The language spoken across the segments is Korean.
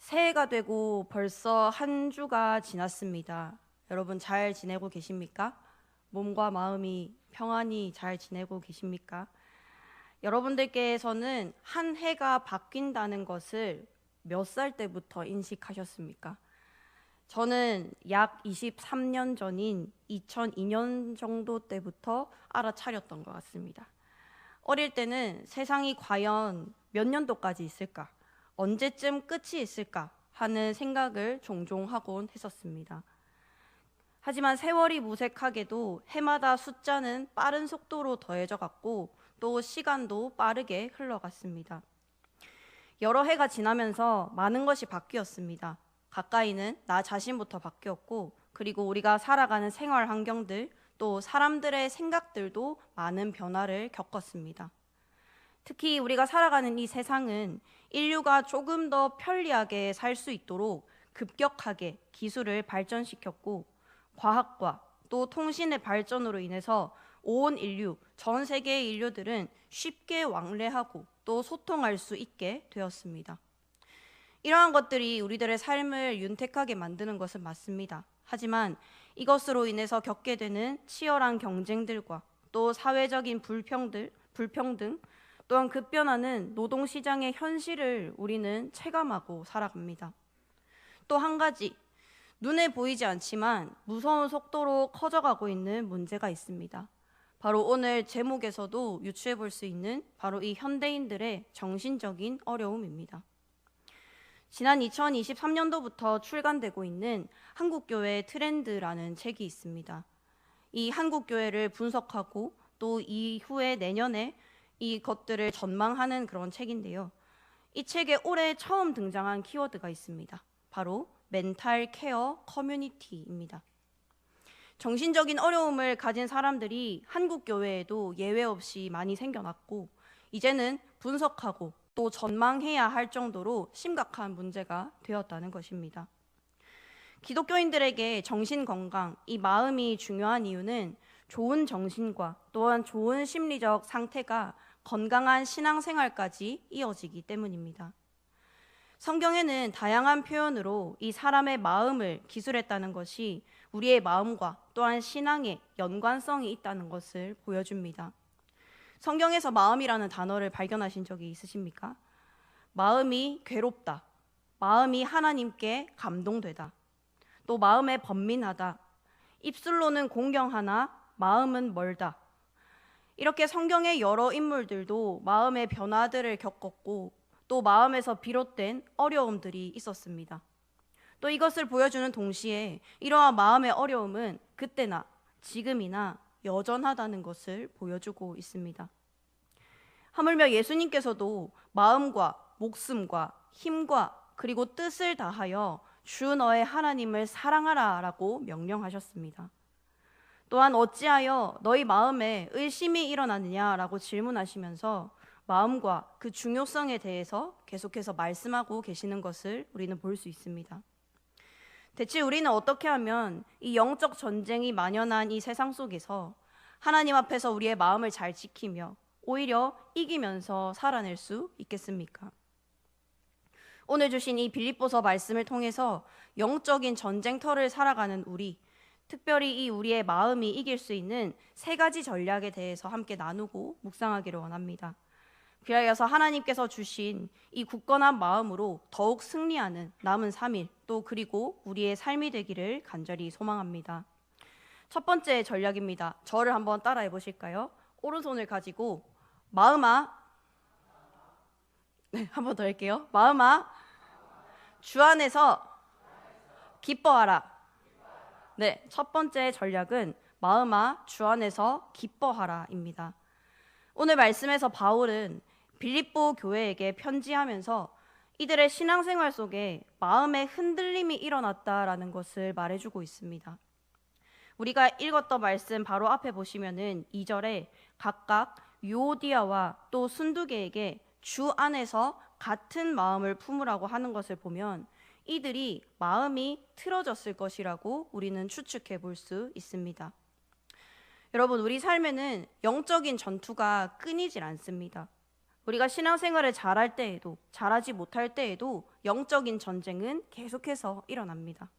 새해가 되고 벌써 한 주가 지났습니다. 여러분 잘 지내고 계십니까? 몸과 마음이 평안히 잘 지내고 계십니까? 여러분들께서는 한 해가 바뀐다는 것을 몇 살 때부터 인식하셨습니까? 저는 약 23년 전인 2002년 정도 때부터 알아차렸던 것 같습니다. 어릴 때는 세상이 과연 몇 년도까지 있을까? 언제쯤 끝이 있을까? 하는 생각을 종종 하곤 했었습니다. 하지만 세월이 무색하게도 해마다 숫자는 빠른 속도로 더해져 갔고 또 시간도 빠르게 흘러갔습니다. 여러 해가 지나면서 많은 것이 바뀌었습니다. 가까이는 나 자신부터 바뀌었고 그리고 우리가 살아가는 생활 환경들 또 사람들의 생각들도 많은 변화를 겪었습니다. 특히 우리가 살아가는 이 세상은 인류가 조금 더 편리하게 살 수 있도록 급격하게 기술을 발전시켰고 과학과 또 통신의 발전으로 인해서 온 인류, 전 세계의 인류들은 쉽게 왕래하고 또 소통할 수 있게 되었습니다. 이러한 것들이 우리들의 삶을 윤택하게 만드는 것은 맞습니다. 하지만 이것으로 인해서 겪게 되는 치열한 경쟁들과 또 사회적인 불평등 또한 급변하는 노동시장의 현실을 우리는 체감하고 살아갑니다. 또 한 가지, 눈에 보이지 않지만 무서운 속도로 커져가고 있는 문제가 있습니다. 바로 오늘 제목에서도 유추해 볼 수 있는 바로 이 현대인들의 정신적인 어려움입니다. 지난 2023년도부터 출간되고 있는 한국교회 트렌드라는 책이 있습니다. 이 한국교회를 분석하고 또 이후에 내년에 이 것들을 전망하는 그런 책인데요. 이 책에 올해 처음 등장한 키워드가 있습니다. 바로 멘탈 케어 커뮤니티입니다. 정신적인 어려움을 가진 사람들이 한국 교회에도 예외 없이 많이 생겨났고 이제는 분석하고 또 전망해야 할 정도로 심각한 문제가 되었다는 것입니다. 기독교인들에게 정신 건강, 이 마음이 중요한 이유는 좋은 정신과 또한 좋은 심리적 상태가 건강한 신앙생활까지 이어지기 때문입니다. 성경에는 다양한 표현으로 이 사람의 마음을 기술했다는 것이 우리의 마음과 또한 신앙에 연관성이 있다는 것을 보여줍니다. 성경에서 마음이라는 단어를 발견하신 적이 있으십니까? 마음이 괴롭다, 마음이 하나님께 감동되다, 또 마음에 번민하다, 입술로는 공경하나 마음은 멀다. 이렇게 성경의 여러 인물들도 마음의 변화들을 겪었고 또 마음에서 비롯된 어려움들이 있었습니다. 또 이것을 보여주는 동시에 이러한 마음의 어려움은 그때나 지금이나 여전하다는 것을 보여주고 있습니다. 하물며 예수님께서도 마음과 목숨과 힘과 그리고 뜻을 다하여 주 너의 하나님을 사랑하라 라고 명령하셨습니다. 또한 어찌하여 너희 마음에 의심이 일어나느냐라고 질문하시면서 마음과 그 중요성에 대해서 계속해서 말씀하고 계시는 것을 우리는 볼 수 있습니다. 대체 우리는 어떻게 하면 이 영적 전쟁이 만연한 이 세상 속에서 하나님 앞에서 우리의 마음을 잘 지키며 오히려 이기면서 살아낼 수 있겠습니까? 오늘 주신 이 빌립보서 말씀을 통해서 영적인 전쟁터를 살아가는 우리, 특별히 이 우리의 마음이 이길 수 있는 세 가지 전략에 대해서 함께 나누고 묵상하기를 원합니다. 그리하여서 하나님께서 주신 이 굳건한 마음으로 더욱 승리하는 남은 3일 또 그리고 우리의 삶이 되기를 간절히 소망합니다. 첫 번째 전략입니다. 저를 한번 따라해 보실까요? 오른손을 가지고 마음아, 네, 한번 더 할게요. 마음아, 주 안에서 기뻐하라. 네, 첫 번째 전략은 마음아 주 안에서 기뻐하라입니다. 오늘 말씀에서 바울은 빌립보 교회에게 편지하면서 이들의 신앙생활 속에 마음의 흔들림이 일어났다라는 것을 말해주고 있습니다. 우리가 읽었던 말씀 바로 앞에 보시면은 2절에 각각 유오디아와 또 순두계에게 주 안에서 같은 마음을 품으라고 하는 것을 보면 이들이 마음이 틀어졌을 것이라고 우리는 추측해 볼 수 있습니다. 여러분, 우리 삶에는 영적인 전투가 끊이질 않습니다. 우리가 신앙생활을 잘할 때에도 잘하지 못할 때에도 영적인 전쟁은 계속해서 일어납니다.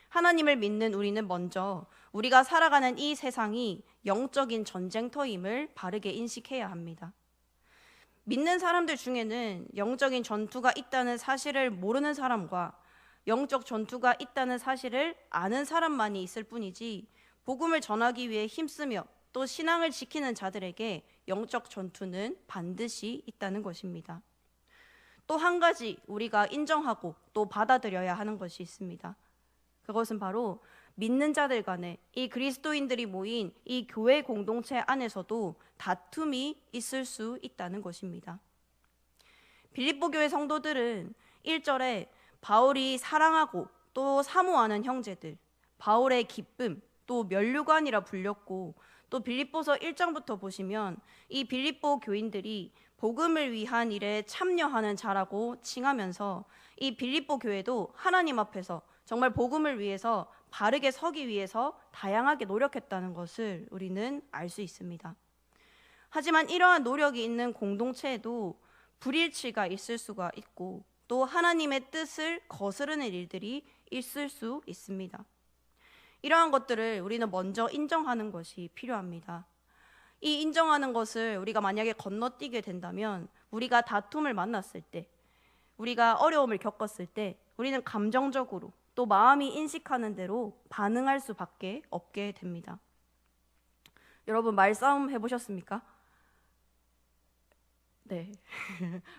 하나님을 믿는 우리는 먼저 우리가 살아가는 이 세상이 영적인 전쟁터임을 바르게 인식해야 합니다. 믿는 사람들 중에는 영적인 전투가 있다는 사실을 모르는 사람과 영적 전투가 있다는 사실을 아는 사람만이 있을 뿐이지, 복음을 전하기 위해 힘쓰며 또 신앙을 지키는 자들에게 영적 전투는 반드시 있다는 것입니다. 또 한 가지 우리가 인정하고 또 받아들여야 하는 것이 있습니다. 그것은 바로 믿는 자들 간에, 이 그리스도인들이 모인 이 교회 공동체 안에서도 다툼이 있을 수 있다는 것입니다. 빌립보 교회 성도들은 1절에 바울이 사랑하고 또 사모하는 형제들, 바울의 기쁨, 또 면류관이라 불렸고, 또 빌립보서 1장부터 보시면 이 빌립보 교인들이 복음을 위한 일에 참여하는 자라고 칭하면서 이 빌립보 교회도 하나님 앞에서 정말 복음을 위해서 바르게 서기 위해서 다양하게 노력했다는 것을 우리는 알 수 있습니다. 하지만 이러한 노력이 있는 공동체에도 불일치가 있을 수가 있고, 또 하나님의 뜻을 거스르는 일들이 있을 수 있습니다. 이러한 것들을 우리는 먼저 인정하는 것이 필요합니다. 이 인정하는 것을 우리가 만약에 건너뛰게 된다면, 우리가 다툼을 만났을 때, 우리가 어려움을 겪었을 때 우리는 감정적으로 또 마음이 인식하는 대로 반응할 수밖에 없게 됩니다. 여러분, 말싸움 해보셨습니까? 네.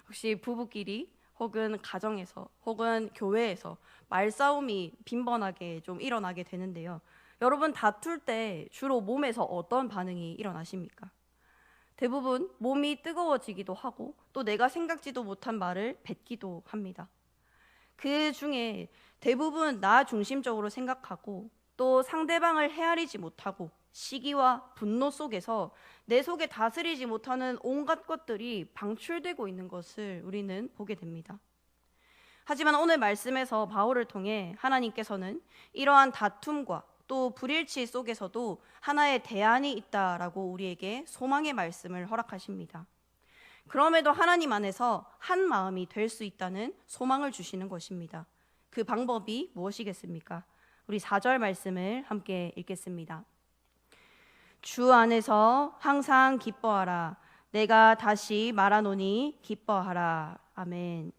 혹시 부부끼리 혹은 가정에서 혹은 교회에서 말싸움이 빈번하게 좀 일어나게 되는데요. 여러분, 다툴 때 주로 몸에서 어떤 반응이 일어나십니까? 대부분 몸이 뜨거워지기도 하고 또 내가 생각지도 못한 말을 뱉기도 합니다. 그 중에 대부분 나 중심적으로 생각하고 또 상대방을 헤아리지 못하고 시기와 분노 속에서 내 속에 다스리지 못하는 온갖 것들이 방출되고 있는 것을 우리는 보게 됩니다. 하지만 오늘 말씀에서 바울을 통해 하나님께서는 이러한 다툼과 또 불일치 속에서도 하나의 대안이 있다라고 우리에게 소망의 말씀을 허락하십니다. 그럼에도 하나님 안에서 한 마음이 될 수 있다는 소망을 주시는 것입니다. 그 방법이 무엇이겠습니까? 우리 4절 말씀을 함께 읽겠습니다. 주 안에서 항상 기뻐하라. 내가 다시 말하노니 기뻐하라. 아멘.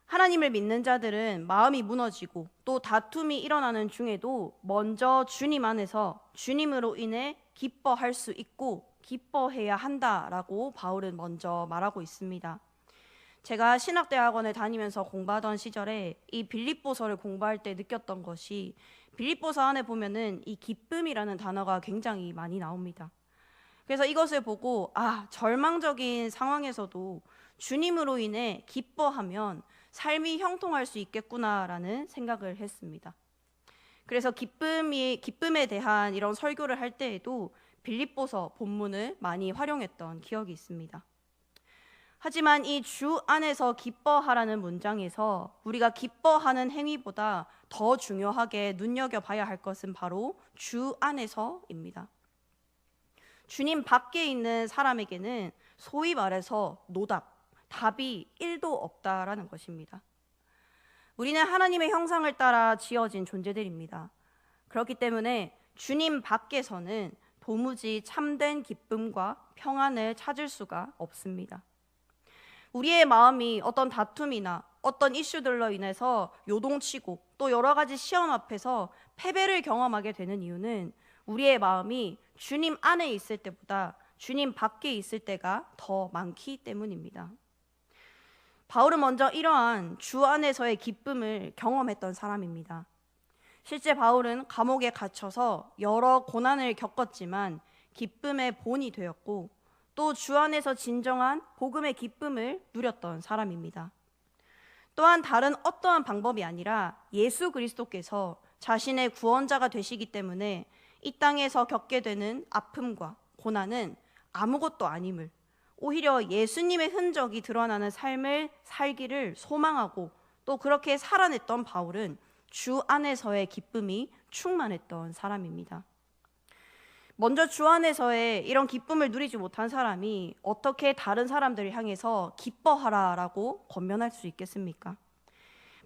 하나님을 믿는 자들은 마음이 무너지고 또 다툼이 일어나는 중에도 먼저 주님 안에서 주님으로 인해 기뻐할 수 있고 기뻐해야 한다라고 바울은 먼저 말하고 있습니다. 제가 신학대학원을 다니면서 공부하던 시절에 이 빌립보서를 공부할 때 느꼈던 것이, 빌립보서 안에 보면은 이 기쁨이라는 단어가 굉장히 많이 나옵니다. 그래서 이것을 보고 절망적인 상황에서도 주님으로 인해 기뻐하면 삶이 형통할 수 있겠구나라는 생각을 했습니다. 그래서 기쁨에 대한 이런 설교를 할 때에도 빌립보서 본문을 많이 활용했던 기억이 있습니다. 하지만 이 주 안에서 기뻐하라는 문장에서 우리가 기뻐하는 행위보다 더 중요하게 눈여겨봐야 할 것은 바로 주 안에서입니다. 주님 밖에 있는 사람에게는 소위 말해서 답이 1도 없다라는 것입니다. 우리는 하나님의 형상을 따라 지어진 존재들입니다. 그렇기 때문에 주님 밖에서는 도무지 참된 기쁨과 평안을 찾을 수가 없습니다. 우리의 마음이 어떤 다툼이나 어떤 이슈들로 인해서 요동치고 또 여러 가지 시험 앞에서 패배를 경험하게 되는 이유는 우리의 마음이 주님 안에 있을 때보다 주님 밖에 있을 때가 더 많기 때문입니다. 바울은 먼저 이러한 주 안에서의 기쁨을 경험했던 사람입니다. 실제 바울은 감옥에 갇혀서 여러 고난을 겪었지만 기쁨의 본이 되었고 또 주 안에서 진정한 복음의 기쁨을 누렸던 사람입니다. 또한 다른 어떠한 방법이 아니라 예수 그리스도께서 자신의 구원자가 되시기 때문에 이 땅에서 겪게 되는 아픔과 고난은 아무것도 아님을, 오히려 예수님의 흔적이 드러나는 삶을 살기를 소망하고 또 그렇게 살아냈던 바울은 주 안에서의 기쁨이 충만했던 사람입니다. 먼저 주 안에서의 이런 기쁨을 누리지 못한 사람이 어떻게 다른 사람들을 향해서 기뻐하라라고 권면할 수 있겠습니까?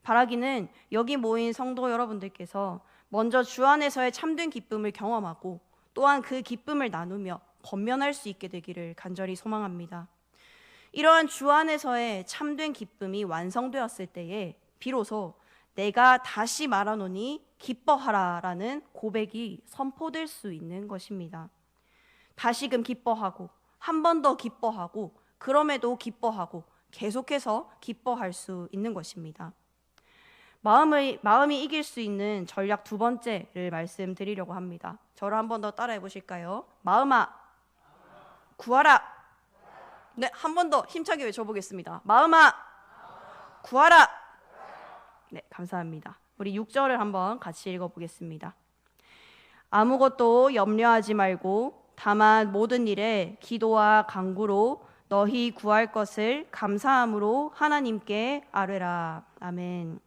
바라기는 여기 모인 성도 여러분들께서 먼저 주 안에서의 참된 기쁨을 경험하고 또한 그 기쁨을 나누며 권면할 수 있게 되기를 간절히 소망합니다. 이러한 주 안에서의 참된 기쁨이 완성되었을 때에 비로소 내가 다시 말하노니 기뻐하라라는 고백이 선포될 수 있는 것입니다. 다시금 기뻐하고 한 번 더 기뻐하고 그럼에도 기뻐하고 계속해서 기뻐할 수 있는 것입니다. 마음이 이길 수 있는 전략 두 번째를 말씀드리려고 합니다. 저를 한 번 더 따라해 보실까요? 마음아 구하라. 네, 한 번 더 힘차게 외쳐보겠습니다. 마음아 구하라. 네, 감사합니다. 우리 6절을 한번 같이 읽어보겠습니다. 아무것도 염려하지 말고 다만 모든 일에 기도와 간구로 너희 구할 것을 감사함으로 하나님께 아뢰라. 아멘.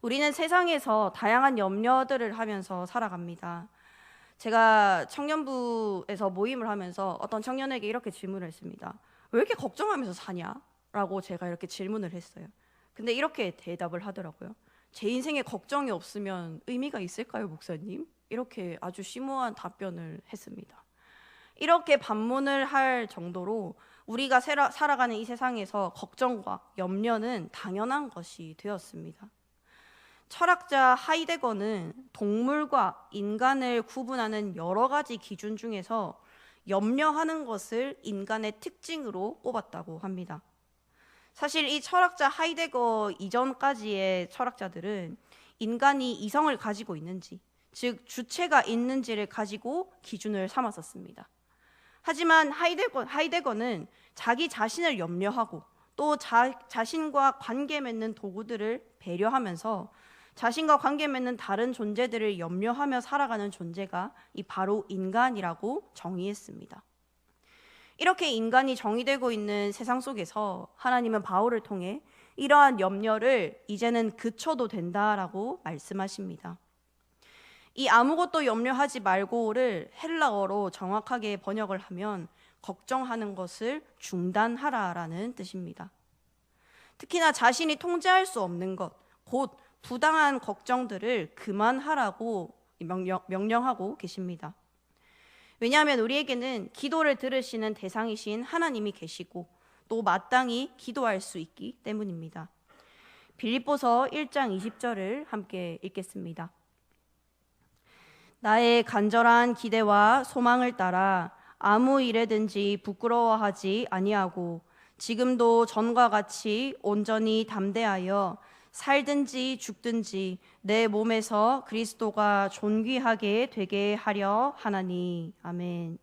우리는 세상에서 다양한 염려들을 하면서 살아갑니다. 제가 청년부에서 모임을 하면서 어떤 청년에게 이렇게 질문을 했습니다. 왜 이렇게 걱정하면서 사냐? 라고 제가 이렇게 질문을 했어요. 근데 이렇게 대답을 하더라고요. 제 인생에 걱정이 없으면 의미가 있을까요, 목사님? 이렇게 아주 심오한 답변을 했습니다. 이렇게 반문을 할 정도로 우리가 살아가는 이 세상에서 걱정과 염려는 당연한 것이 되었습니다. 철학자 하이데거는 동물과 인간을 구분하는 여러 가지 기준 중에서 염려하는 것을 인간의 특징으로 꼽았다고 합니다. 사실 이 철학자 하이데거 이전까지의 철학자들은 인간이 이성을 가지고 있는지, 즉 주체가 있는지를 가지고 기준을 삼았었습니다. 하지만 하이데거는 자기 자신을 염려하고 또 자신과 관계 맺는 도구들을 배려하면서 자신과 관계 맺는 다른 존재들을 염려하며 살아가는 존재가 바로 인간이라고 정의했습니다. 이렇게 인간이 정의되고 있는 세상 속에서 하나님은 바울을 통해 이러한 염려를 이제는 그쳐도 된다라고 말씀하십니다. 이 아무것도 염려하지 말고를 헬라어로 정확하게 번역을 하면 걱정하는 것을 중단하라라는 뜻입니다. 특히나 자신이 통제할 수 없는 것, 곧 부당한 걱정들을 그만하라고 명령하고 계십니다. 왜냐하면 우리에게는 기도를 들으시는 대상이신 하나님이 계시고 또 마땅히 기도할 수 있기 때문입니다. 빌립보서 1장 20절을 함께 읽겠습니다. 나의 간절한 기대와 소망을 따라 아무 일에든지 부끄러워하지 아니하고 지금도 전과 같이 온전히 담대하여 살든지 죽든지 내 몸에서 그리스도가 존귀하게 되게 하려 하나니. 아멘.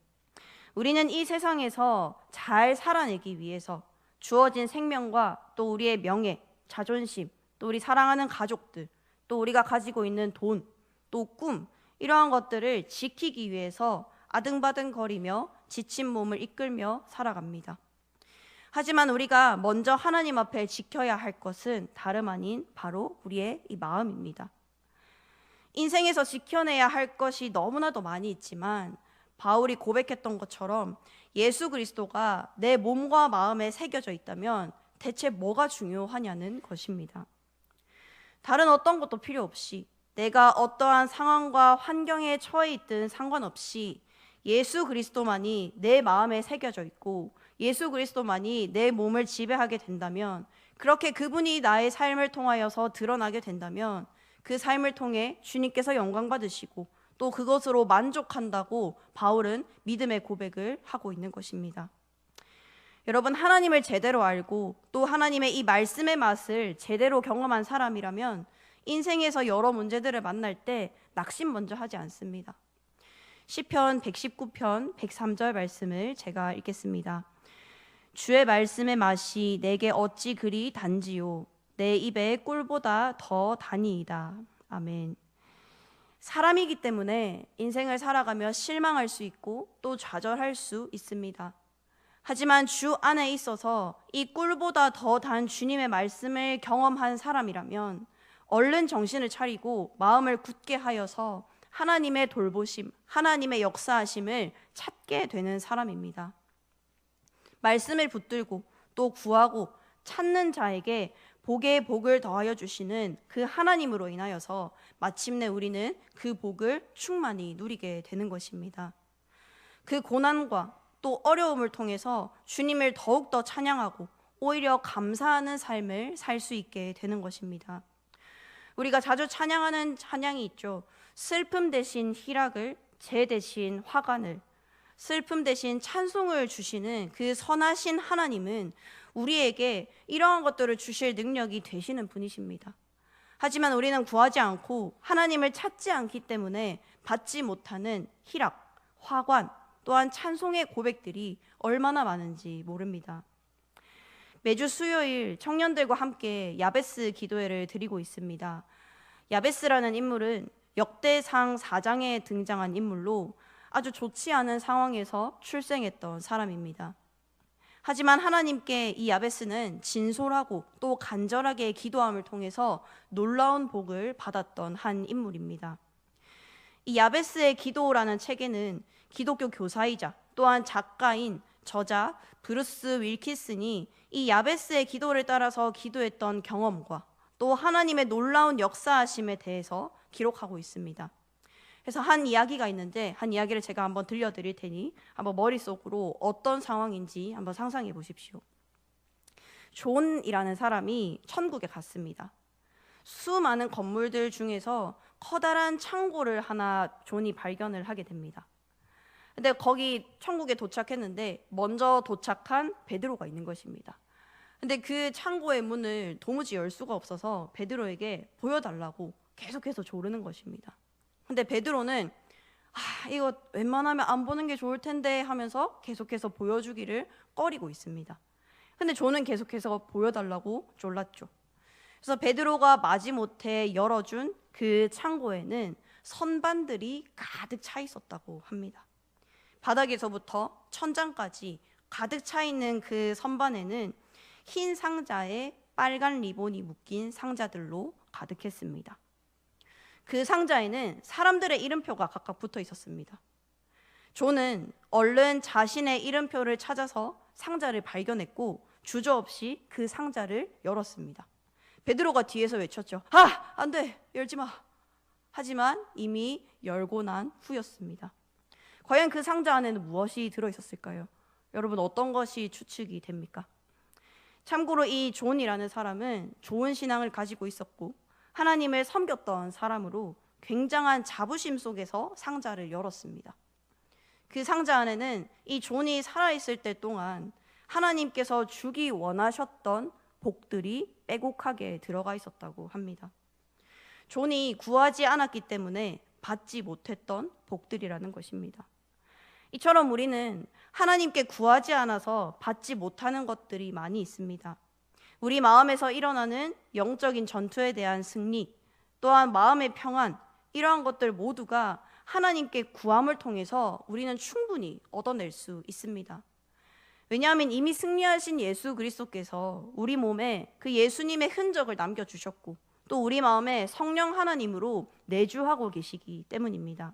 우리는 이 세상에서 잘 살아내기 위해서 주어진 생명과 또 우리의 명예, 자존심, 또 우리 사랑하는 가족들, 또 우리가 가지고 있는 돈, 또 꿈, 이러한 것들을 지키기 위해서 아등바등거리며 지친 몸을 이끌며 살아갑니다. 하지만 우리가 먼저 하나님 앞에 지켜야 할 것은 다름 아닌 바로 우리의 이 마음입니다. 인생에서 지켜내야 할 것이 너무나도 많이 있지만 바울이 고백했던 것처럼 예수 그리스도가 내 몸과 마음에 새겨져 있다면 대체 뭐가 중요하냐는 것입니다. 다른 어떤 것도 필요 없이 내가 어떠한 상황과 환경에 처해 있든 상관없이 예수 그리스도만이 내 마음에 새겨져 있고 예수 그리스도만이 내 몸을 지배하게 된다면, 그렇게 그분이 나의 삶을 통하여서 드러나게 된다면 그 삶을 통해 주님께서 영광 받으시고 또 그것으로 만족한다고 바울은 믿음의 고백을 하고 있는 것입니다. 여러분, 하나님을 제대로 알고 또 하나님의 이 말씀의 맛을 제대로 경험한 사람이라면 인생에서 여러 문제들을 만날 때 낙심 먼저 하지 않습니다. 시편 119편 103절 말씀을 제가 읽겠습니다. 주의 말씀의 맛이 내게 어찌 그리 단지요 내 입에 꿀보다 더 다니이다. 아멘. 사람이기 때문에 인생을 살아가며 실망할 수 있고 또 좌절할 수 있습니다. 하지만 주 안에 있어서 이 꿀보다 더 단 주님의 말씀을 경험한 사람이라면 얼른 정신을 차리고 마음을 굳게 하여서 하나님의 돌보심, 하나님의 역사하심을 찾게 되는 사람입니다. 말씀을 붙들고 또 구하고 찾는 자에게 복에 복을 더하여 주시는 그 하나님으로 인하여서 마침내 우리는 그 복을 충만히 누리게 되는 것입니다. 그 고난과 또 어려움을 통해서 주님을 더욱더 찬양하고 오히려 감사하는 삶을 살 수 있게 되는 것입니다. 우리가 자주 찬양하는 찬양이 있죠. 슬픔 대신 희락을, 재 대신 화관을, 슬픔 대신 찬송을 주시는 그 선하신 하나님은 우리에게 이러한 것들을 주실 능력이 되시는 분이십니다. 하지만 우리는 구하지 않고 하나님을 찾지 않기 때문에 받지 못하는 희락, 화관, 또한 찬송의 고백들이 얼마나 많은지 모릅니다. 매주 수요일 청년들과 함께 야베스 기도회를 드리고 있습니다. 야베스라는 인물은 역대상 4장에 등장한 인물로 아주 좋지 않은 상황에서 출생했던 사람입니다. 하지만 하나님께 이 야베스는 진솔하고 또 간절하게 기도함을 통해서 놀라운 복을 받았던 한 인물입니다. 이 야베스의 기도라는 책에는 기독교 교사이자 또한 작가인 저자 브루스 윌키슨이 이 야베스의 기도를 따라서 기도했던 경험과 또 하나님의 놀라운 역사하심에 대해서 기록하고 있습니다. 그래서 한 이야기가 있는데 한 이야기를 제가 한번 들려드릴 테니 한번 머릿속으로 어떤 상황인지 한번 상상해 보십시오. 존이라는 사람이 천국에 갔습니다. 수많은 건물들 중에서 커다란 창고를 하나 존이 발견을 하게 됩니다. 근데 거기 천국에 도착했는데 먼저 도착한 베드로가 있는 것입니다. 근데 그 창고의 문을 도무지 열 수가 없어서 베드로에게 보여달라고 계속해서 조르는 것입니다. 근데 베드로는 이거 웬만하면 안 보는 게 좋을 텐데 하면서 계속해서 보여주기를 꺼리고 있습니다. 근데 존은 계속해서 보여달라고 졸랐죠. 그래서 베드로가 마지못해 열어준 그 창고에는 선반들이 가득 차 있었다고 합니다. 바닥에서부터 천장까지 가득 차 있는 그 선반에는 흰 상자에 빨간 리본이 묶인 상자들로 가득했습니다. 그 상자에는 사람들의 이름표가 각각 붙어 있었습니다. 존은 얼른 자신의 이름표를 찾아서 상자를 발견했고 주저없이 그 상자를 열었습니다. 베드로가 뒤에서 외쳤죠. 안 돼, 열지 마. 하지만 이미 열고 난 후였습니다. 과연 그 상자 안에는 무엇이 들어있었을까요? 여러분 어떤 것이 추측이 됩니까? 참고로 이 존이라는 사람은 좋은 신앙을 가지고 있었고 하나님을 섬겼던 사람으로 굉장한 자부심 속에서 상자를 열었습니다. 그 상자 안에는 이 존이 살아있을 때 동안 하나님께서 주기 원하셨던 복들이 빼곡하게 들어가 있었다고 합니다. 존이 구하지 않았기 때문에 받지 못했던 복들이라는 것입니다. 이처럼 우리는 하나님께 구하지 않아서 받지 못하는 것들이 많이 있습니다. 우리 마음에서 일어나는 영적인 전투에 대한 승리, 또한 마음의 평안, 이러한 것들 모두가 하나님께 구함을 통해서 우리는 충분히 얻어낼 수 있습니다. 왜냐하면 이미 승리하신 예수 그리스도께서 우리 몸에 그 예수님의 흔적을 남겨주셨고 또 우리 마음에 성령 하나님으로 내주하고 계시기 때문입니다.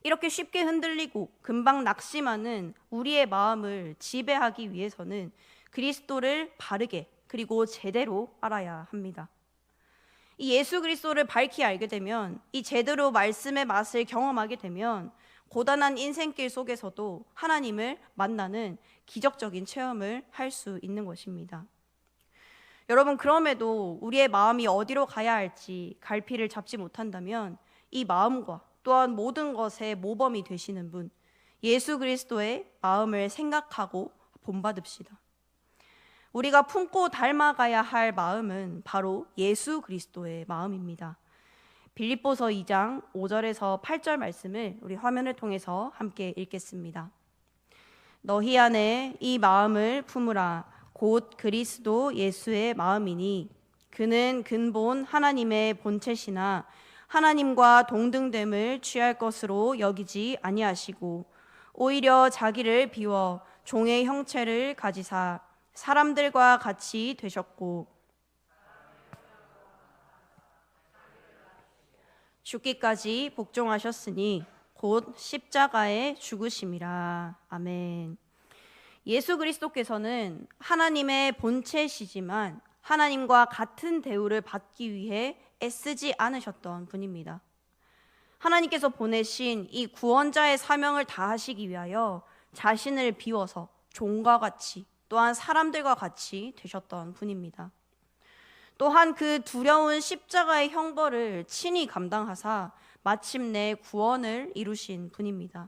이렇게 쉽게 흔들리고 금방 낙심하는 우리의 마음을 지배하기 위해서는 그리스도를 바르게 그리고 제대로 알아야 합니다. 이 예수 그리스도를 밝히 알게 되면 이 제대로 말씀의 맛을 경험하게 되면 고단한 인생길 속에서도 하나님을 만나는 기적적인 체험을 할 수 있는 것입니다. 여러분 그럼에도 우리의 마음이 어디로 가야 할지 갈피를 잡지 못한다면 이 마음과 또한 모든 것의 모범이 되시는 분 예수 그리스도의 마음을 생각하고 본받읍시다. 우리가 품고 닮아가야 할 마음은 바로 예수 그리스도의 마음입니다. 빌립보서 2장 5절에서 8절 말씀을 우리 화면을 통해서 함께 읽겠습니다. 너희 안에 이 마음을 품으라. 곧 그리스도 예수의 마음이니 그는 근본 하나님의 본체시나 하나님과 동등됨을 취할 것으로 여기지 아니하시고 오히려 자기를 비워 종의 형체를 가지사 사람들과 같이 되셨고 죽기까지 복종하셨으니 곧 십자가에 죽으심이라. 아멘. 예수 그리스도께서는 하나님의 본체시지만 하나님과 같은 대우를 받기 위해 애쓰지 않으셨던 분입니다. 하나님께서 보내신 이 구원자의 사명을 다하시기 위하여 자신을 비워서 종과 같이 또한 사람들과 같이 되셨던 분입니다. 또한 그 두려운 십자가의 형벌을 친히 감당하사 마침내 구원을 이루신 분입니다.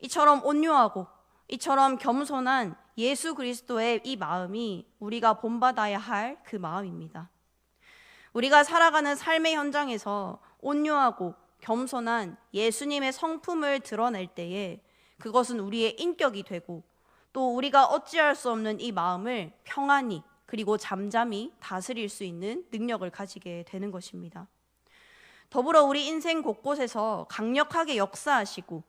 이처럼 온유하고 이처럼 겸손한 예수 그리스도의 이 마음이 우리가 본받아야 할 그 마음입니다. 우리가 살아가는 삶의 현장에서 온유하고 겸손한 예수님의 성품을 드러낼 때에 그것은 우리의 인격이 되고 또 우리가 어찌할 수 없는 이 마음을 평안히 그리고 잠잠히 다스릴 수 있는 능력을 가지게 되는 것입니다. 더불어 우리 인생 곳곳에서 강력하게 역사하시고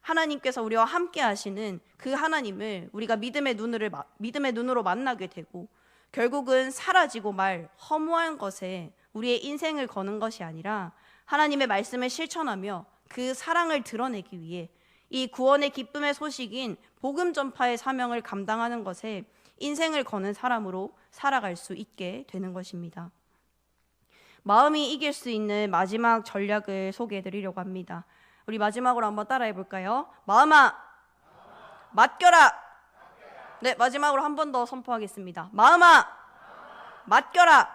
하나님께서 우리와 함께 하시는 그 하나님을 우리가 믿음의 눈으로 만나게 되고 결국은 사라지고 말 허무한 것에 우리의 인생을 거는 것이 아니라 하나님의 말씀을 실천하며 그 사랑을 드러내기 위해 이 구원의 기쁨의 소식인 복음 전파의 사명을 감당하는 것에 인생을 거는 사람으로 살아갈 수 있게 되는 것입니다. 마음이 이길 수 있는 마지막 전략을 소개해 드리려고 합니다. 우리 마지막으로 한번 따라해 볼까요? 마음아, 맡겨라. 네, 마지막으로 한 번 더 선포하겠습니다. 마음아, 맡겨라.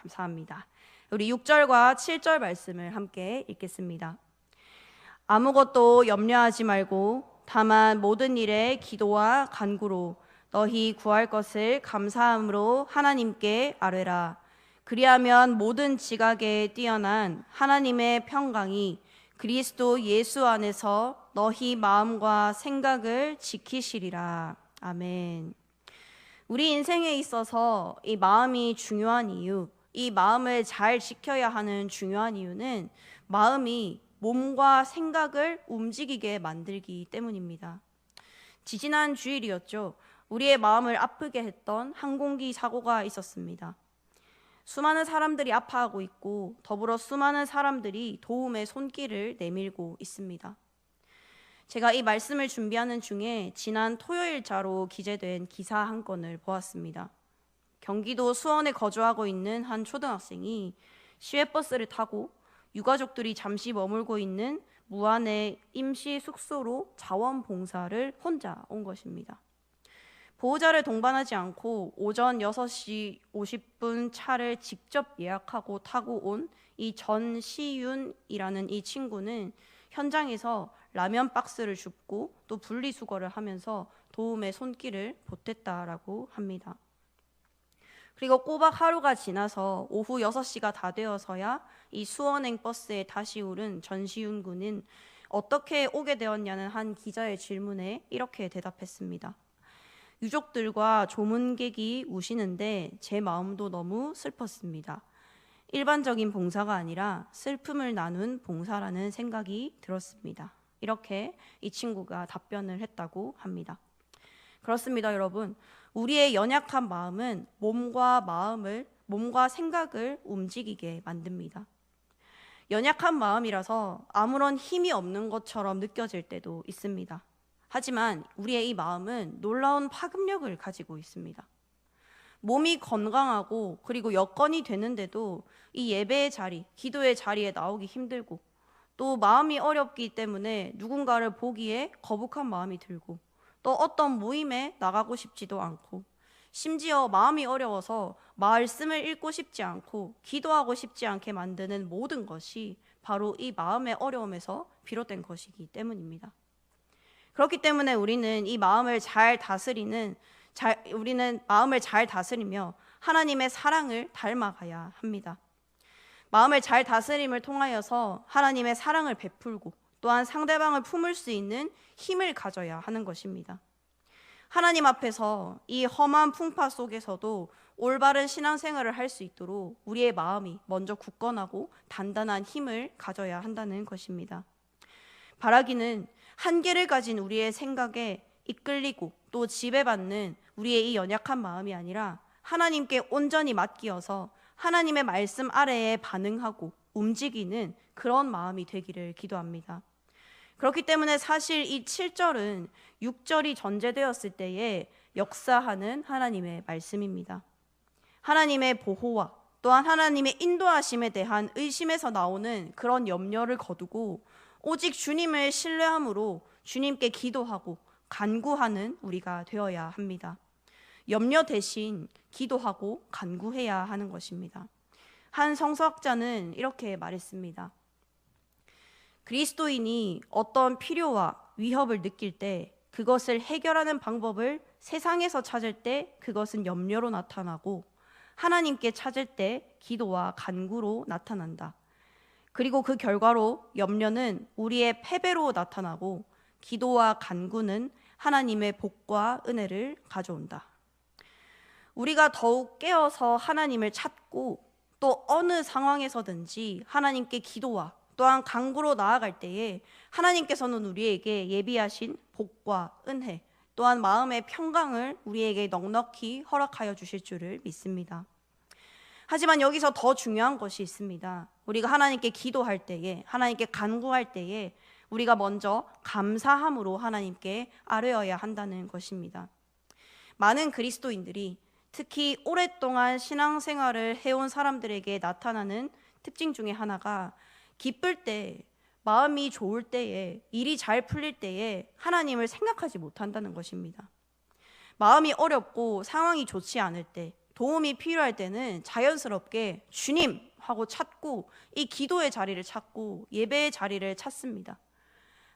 감사합니다. 우리 6절과 7절 말씀을 함께 읽겠습니다. 아무것도 염려하지 말고 다만 모든 일에 기도와 간구로 너희 구할 것을 감사함으로 하나님께 아뢰라. 그리하면 모든 지각에 뛰어난 하나님의 평강이 그리스도 예수 안에서 너희 마음과 생각을 지키시리라. 아멘. 우리 인생에 있어서 이 마음이 중요한 이유, 이 마음을 잘 지켜야 하는 중요한 이유는 마음이 몸과 생각을 움직이게 만들기 때문입니다. 지지난 주일이었죠. 우리의 마음을 아프게 했던 항공기 사고가 있었습니다. 수많은 사람들이 아파하고 있고 더불어 수많은 사람들이 도움의 손길을 내밀고 있습니다. 제가 이 말씀을 준비하는 중에 지난 토요일자로 기재된 기사 한 건을 보았습니다. 경기도 수원에 거주하고 있는 한 초등학생이 시외버스를 타고 유가족들이 잠시 머물고 있는 무안의 임시 숙소로 자원봉사를 혼자 온 것입니다. 보호자를 동반하지 않고 오전 6시 50분 차를 직접 예약하고 타고 온 이 전시윤이라는 이 친구는 현장에서 라면 박스를 줍고 또 분리수거를 하면서 도움의 손길을 보탰다라고 합니다. 그리고 꼬박 하루가 지나서 오후 6시가 다 되어서야 이 수원행 버스에 다시 오른 전시윤 군은 어떻게 오게 되었냐는 한 기자의 질문에 이렇게 대답했습니다. 유족들과 조문객이 우시는데 제 마음도 너무 슬펐습니다. 일반적인 봉사가 아니라 슬픔을 나눈 봉사라는 생각이 들었습니다. 이렇게 이 친구가 답변을 했다고 합니다. 그렇습니다, 여러분. 우리의 연약한 마음은 몸과 생각을 움직이게 만듭니다. 연약한 마음이라서 아무런 힘이 없는 것처럼 느껴질 때도 있습니다. 하지만 우리의 이 마음은 놀라운 파급력을 가지고 있습니다. 몸이 건강하고 그리고 여건이 되는데도 이 예배의 자리, 기도의 자리에 나오기 힘들고 또 마음이 어렵기 때문에 누군가를 보기에 거북한 마음이 들고 또 어떤 모임에 나가고 싶지도 않고 심지어 마음이 어려워서 말씀을 읽고 싶지 않고 기도하고 싶지 않게 만드는 모든 것이 바로 이 마음의 어려움에서 비롯된 것이기 때문입니다. 그렇기 때문에 우리는 마음을 잘 다스리며 하나님의 사랑을 닮아가야 합니다. 마음을 잘 다스림을 통하여서 하나님의 사랑을 베풀고 또한 상대방을 품을 수 있는 힘을 가져야 하는 것입니다. 하나님 앞에서 이 험한 풍파 속에서도 올바른 신앙생활을 할 수 있도록 우리의 마음이 먼저 굳건하고 단단한 힘을 가져야 한다는 것입니다. 바라기는 한계를 가진 우리의 생각에 이끌리고 또 지배받는 우리의 이 연약한 마음이 아니라 하나님께 온전히 맡기어서 하나님의 말씀 아래에 반응하고 움직이는 그런 마음이 되기를 기도합니다. 그렇기 때문에 사실 이 7절은 6절이 전제되었을 때에 역사하는 하나님의 말씀입니다. 하나님의 보호와 또한 하나님의 인도하심에 대한 의심에서 나오는 그런 염려를 거두고 오직 주님을 신뢰함으로 주님께 기도하고 간구하는 우리가 되어야 합니다. 염려 대신 기도하고 간구해야 하는 것입니다. 한 성서학자는 이렇게 말했습니다. 그리스도인이 어떤 필요와 위협을 느낄 때 그것을 해결하는 방법을 세상에서 찾을 때 그것은 염려로 나타나고 하나님께 찾을 때 기도와 간구로 나타난다. 그리고 그 결과로 염려는 우리의 패배로 나타나고 기도와 간구는 하나님의 복과 은혜를 가져온다. 우리가 더욱 깨어서 하나님을 찾고 또 어느 상황에서든지 하나님께 기도와 또한 간구로 나아갈 때에 하나님께서는 우리에게 예비하신 복과 은혜 또한 마음의 평강을 우리에게 넉넉히 허락하여 주실 줄을 믿습니다. 하지만 여기서 더 중요한 것이 있습니다. 우리가 하나님께 기도할 때에 하나님께 간구할 때에 우리가 먼저 감사함으로 하나님께 아뢰어야 한다는 것입니다. 많은 그리스도인들이 특히 오랫동안 신앙생활을 해온 사람들에게 나타나는 특징 중에 하나가 기쁠 때, 마음이 좋을 때에, 일이 잘 풀릴 때에 하나님을 생각하지 못한다는 것입니다. 마음이 어렵고 상황이 좋지 않을 때, 도움이 필요할 때는 자연스럽게 주님 하고 찾고 이 기도의 자리를 찾고 예배의 자리를 찾습니다.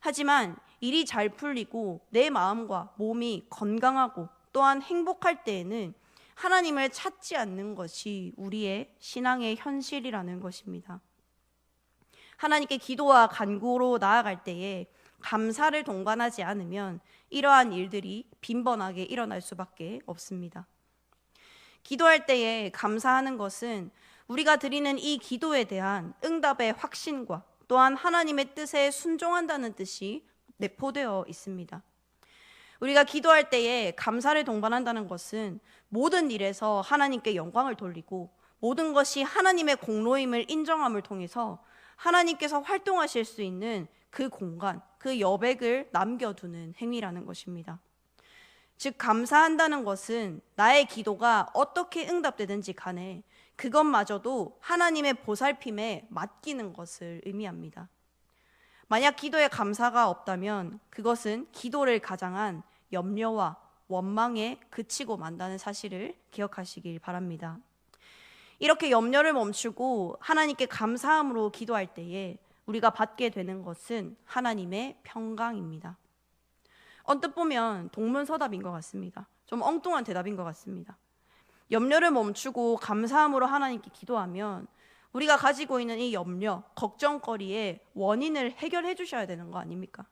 하지만 일이 잘 풀리고 내 마음과 몸이 건강하고 또한 행복할 때에는 하나님을 찾지 않는 것이 우리의 신앙의 현실이라는 것입니다. 하나님께 기도와 간구로 나아갈 때에 감사를 동반하지 않으면 이러한 일들이 빈번하게 일어날 수밖에 없습니다. 기도할 때에 감사하는 것은 우리가 드리는 이 기도에 대한 응답의 확신과 또한 하나님의 뜻에 순종한다는 뜻이 내포되어 있습니다. 우리가 기도할 때에 감사를 동반한다는 것은 모든 일에서 하나님께 영광을 돌리고 모든 것이 하나님의 공로임을 인정함을 통해서 하나님께서 활동하실 수 있는 그 공간, 그 여백을 남겨두는 행위라는 것입니다. 즉 감사한다는 것은 나의 기도가 어떻게 응답되든지 간에 그것마저도 하나님의 보살핌에 맡기는 것을 의미합니다. 만약 기도에 감사가 없다면 그것은 기도를 가장한 염려와 원망에 그치고 만다는 사실을 기억하시길 바랍니다. 이렇게 염려를 멈추고 하나님께 감사함으로 기도할 때에 우리가 받게 되는 것은 하나님의 평강입니다. 언뜻 보면 동문서답인 것 같습니다. 좀 엉뚱한 대답인 것 같습니다. 염려를 멈추고 감사함으로 하나님께 기도하면 우리가 가지고 있는 이 염려, 걱정거리의 원인을 해결해 주셔야 되는 거 아닙니까?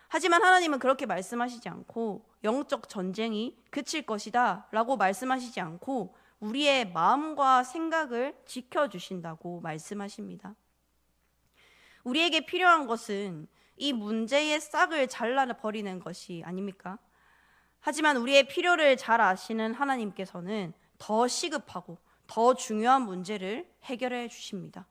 하지만 하나님은 그렇게 말씀하시지 않고 영적 전쟁이 그칠 것이다 라고 말씀하시지 않고 우리의 마음과 생각을 지켜주신다고 말씀하십니다. 우리에게 필요한 것은 이 문제의 싹을 잘라버리는 것이 아닙니까? 하지만 우리의 필요를 잘 아시는 하나님께서는 더 시급하고 더 중요한 문제를 해결해 주십니다.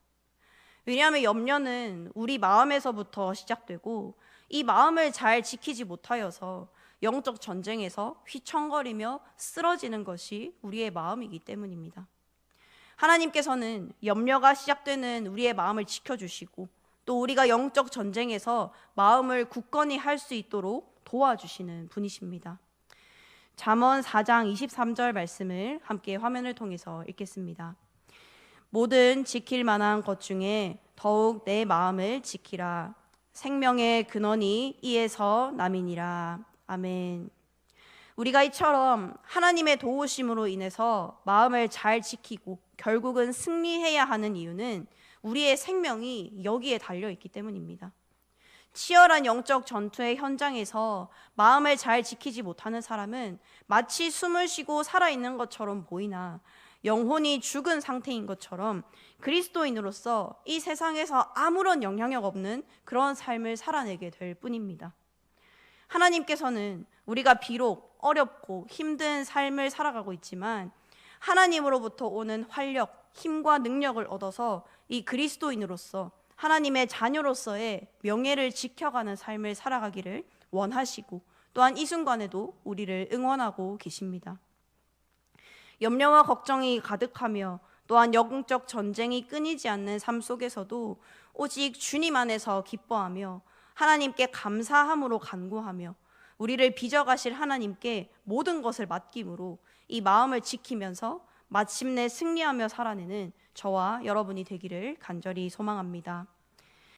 왜냐하면 염려는 우리 마음에서부터 시작되고 이 마음을 잘 지키지 못하여서 영적 전쟁에서 휘청거리며 쓰러지는 것이 우리의 마음이기 때문입니다. 하나님께서는 염려가 시작되는 우리의 마음을 지켜주시고 또 우리가 영적 전쟁에서 마음을 굳건히 할 수 있도록 도와주시는 분이십니다. 잠언 4장 23절 말씀을 함께 화면을 통해서 읽겠습니다. 모든 지킬 만한 것 중에 더욱 내 마음을 지키라. 생명의 근원이 이에서 남이니라. 아멘. 우리가 이처럼 하나님의 도우심으로 인해서 마음을 잘 지키고 결국은 승리해야 하는 이유는 우리의 생명이 여기에 달려있기 때문입니다. 치열한 영적 전투의 현장에서 마음을 잘 지키지 못하는 사람은 마치 숨을 쉬고 살아있는 것처럼 보이나 영혼이 죽은 상태인 것처럼 그리스도인으로서 이 세상에서 아무런 영향력 없는 그런 삶을 살아내게 될 뿐입니다. 하나님께서는 우리가 비록 어렵고 힘든 삶을 살아가고 있지만 하나님으로부터 오는 활력, 힘과 능력을 얻어서 이 그리스도인으로서 하나님의 자녀로서의 명예를 지켜가는 삶을 살아가기를 원하시고 또한 이 순간에도 우리를 응원하고 계십니다. 염려와 걱정이 가득하며 또한 영적 전쟁이 끊이지 않는 삶 속에서도 오직 주님 안에서 기뻐하며 하나님께 감사함으로 간구하며 우리를 빚어가실 하나님께 모든 것을 맡김으로 이 마음을 지키면서 마침내 승리하며 살아내는 저와 여러분이 되기를 간절히 소망합니다.